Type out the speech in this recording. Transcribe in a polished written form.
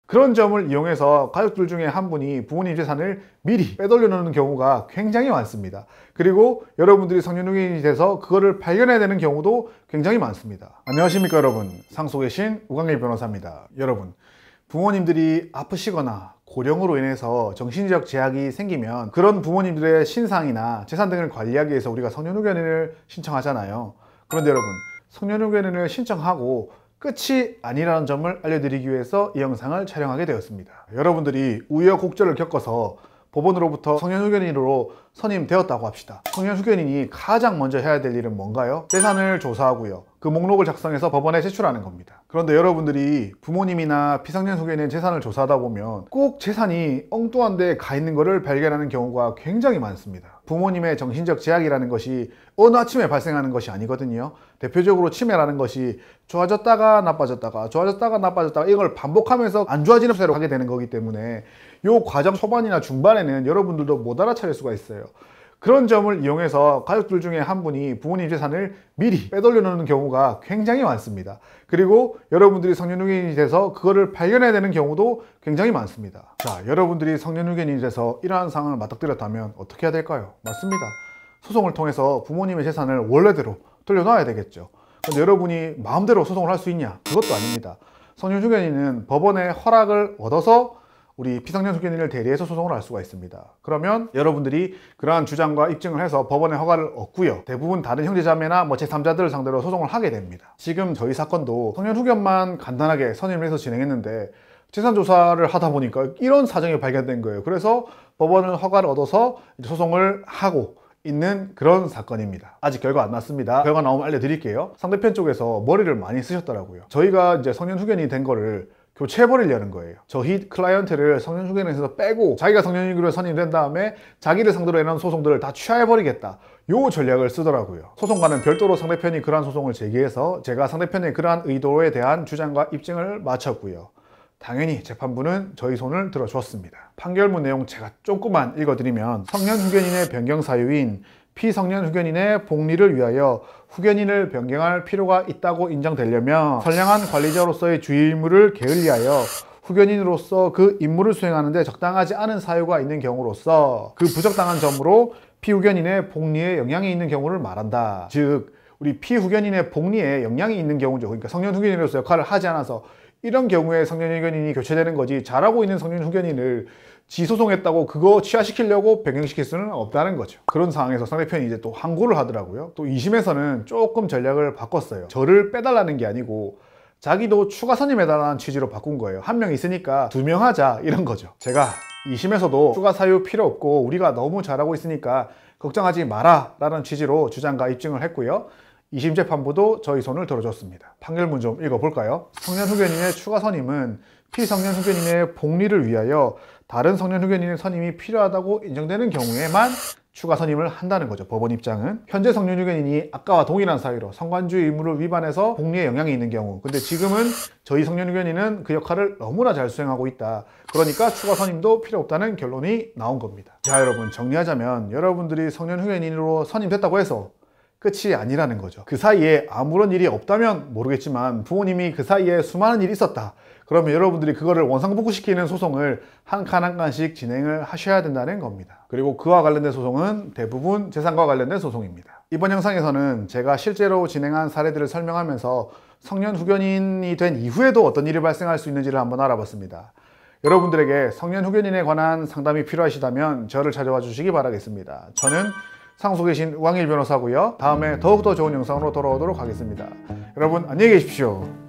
그런 점을 이용해서 가족들 중에 한 분이 부모님 재산을 미리 빼돌려 놓는 경우가 굉장히 많습니다. 그리고 여러분들이 성년후견인이 돼서 그거를 발견해야 되는 경우도 굉장히 많습니다. 안녕하십니까 여러분, 상속의 신 우광일 변호사입니다. 여러분, 부모님들이 아프시거나 고령으로 인해서 정신적 제약이 생기면 그런 부모님들의 신상이나 재산 등을 관리하기 위해서 우리가 성년후견인을 신청하잖아요. 그런데 여러분, 성년후견인을 신청하고 끝이 아니라는 점을 알려드리기 위해서 이 영상을 촬영하게 되었습니다. 여러분들이 우여곡절을 겪어서 법원으로부터 성년후견인으로 선임되었다고 합시다. 성년후견인이 가장 먼저 해야 될 일은 뭔가요? 재산을 조사하고요, 그 목록을 작성해서 법원에 제출하는 겁니다. 그런데 여러분들이 부모님이나 비성년후견인 재산을 조사하다 보면 꼭 재산이 엉뚱한 데에 가 있는 것을 발견하는 경우가 굉장히 많습니다. 부모님의 정신적 제약이라는 것이 어느 아침에 발생하는 것이 아니거든요. 대표적으로 치매라는 것이 좋아졌다가 나빠졌다가 좋아졌다가 나빠졌다가 이걸 반복하면서 안 좋아지는 세로 가게 되는 거기 때문에 이 과정 초반이나 중반에는 여러분들도 못 알아차릴 수가 있어요. 그런 점을 이용해서 가족들 중에 한 분이 부모님 재산을 미리 빼돌려 놓는 경우가 굉장히 많습니다. 그리고 여러분들이 성년후견인이 돼서 그거를 발견해야 되는 경우도 굉장히 많습니다. 자, 여러분들이 성년후견인이 돼서 이러한 상황을 맞닥뜨렸다면 어떻게 해야 될까요? 맞습니다. 소송을 통해서 부모님의 재산을 원래대로 돌려놔야 되겠죠. 근데 여러분이 마음대로 소송을 할 수 있냐? 그것도 아닙니다. 성년후견인은 법원의 허락을 얻어서 우리 비성년후견인을 대리해서 소송을 할 수가 있습니다. 그러면 여러분들이 그러한 주장과 입증을 해서 법원의 허가를 얻고요, 대부분 다른 형제자매나 제3자들을 상대로 소송을 하게 됩니다. 지금 저희 사건도 성년후견만 간단하게 선임을 해서 진행했는데 재산조사를 하다 보니까 이런 사정이 발견된 거예요. 그래서 법원의 허가를 얻어서 소송을 하고 있는 그런 사건입니다. 아직 결과 안 났습니다. 결과 나오면 알려드릴게요. 상대편 쪽에서 머리를 많이 쓰셨더라고요. 저희가 이제 성년후견인이 된 거를 교체해버리려는 거예요. 저희 클라이언트를 성년후견인에서 빼고 자기가 성년후견인으로 선임된 다음에 자기를 상대로 해놓은 소송들을 다 취하해버리겠다, 요 전략을 쓰더라고요. 소송과는 별도로 상대편이 그러한 소송을 제기해서 제가 상대편의 그러한 의도에 대한 주장과 입증을 마쳤고요, 당연히 재판부는 저희 손을 들어주었습니다. 판결문 내용 제가 조금만 읽어드리면, 성년후견인의 변경 사유인 피성년후견인의 복리를 위하여 후견인을 변경할 필요가 있다고 인정되려면 선량한 관리자로서의 주의 의무를 게을리하여 후견인으로서 그 임무를 수행하는 데 적당하지 않은 사유가 있는 경우로서 그 부적당한 점으로 피후견인의 복리에 영향이 있는 경우를 말한다. 즉, 우리 피후견인의 복리에 영향이 있는 경우죠. 그러니까 성년후견인으로서 역할을 하지 않아서 이런 경우에 성년후견인이 교체되는 거지, 잘하고 있는 성년후견인을 지소송했다고 그거 취하시키려고 변경시킬 수는 없다는 거죠. 그런 상황에서 상대편이 이제 또 항고를 하더라고요. 또 2심에서는 조금 전략을 바꿨어요. 저를 빼달라는 게 아니고 자기도 추가 선임해달라는 취지로 바꾼 거예요. 한 명 있으니까 2명 하자, 이런 거죠. 제가 2심에서도 추가 사유 필요 없고 우리가 너무 잘하고 있으니까 걱정하지 마라 라는 취지로 주장과 입증을 했고요, 2심 재판부도 저희 손을 들어줬습니다. 판결문 좀 읽어볼까요? 성년후견인의 추가 선임은 피성년후견인의 복리를 위하여 다른 성년후견인의 선임이 필요하다고 인정되는 경우에만 추가 선임을 한다는 거죠. 법원 입장은 현재 성년후견인이 아까와 동일한 사유로 성관주의 의무를 위반해서 복리에 영향이 있는 경우, 근데 지금은 저희 성년후견인은 그 역할을 너무나 잘 수행하고 있다, 그러니까 추가 선임도 필요 없다는 결론이 나온 겁니다. 자, 여러분, 정리하자면 여러분들이 성년후견인으로 선임됐다고 해서 끝이 아니라는 거죠. 그 사이에 아무런 일이 없다면 모르겠지만 부모님이 그 사이에 수많은 일이 있었다, 그러면 여러분들이 그거를 원상복구시키는 소송을 한 칸 한 칸씩 진행을 하셔야 된다는 겁니다. 그리고 그와 관련된 소송은 대부분 재산과 관련된 소송입니다. 이번 영상에서는 제가 실제로 진행한 사례들을 설명하면서 성년후견인이 된 이후에도 어떤 일이 발생할 수 있는지를 한번 알아봤습니다. 여러분들에게 성년후견인에 관한 상담이 필요하시다면 저를 찾아와 주시기 바라겠습니다. 저는 상속의 신 우광일 변호사고요. 다음에 더욱더 좋은 영상으로 돌아오도록 하겠습니다. 여러분, 안녕히 계십시오.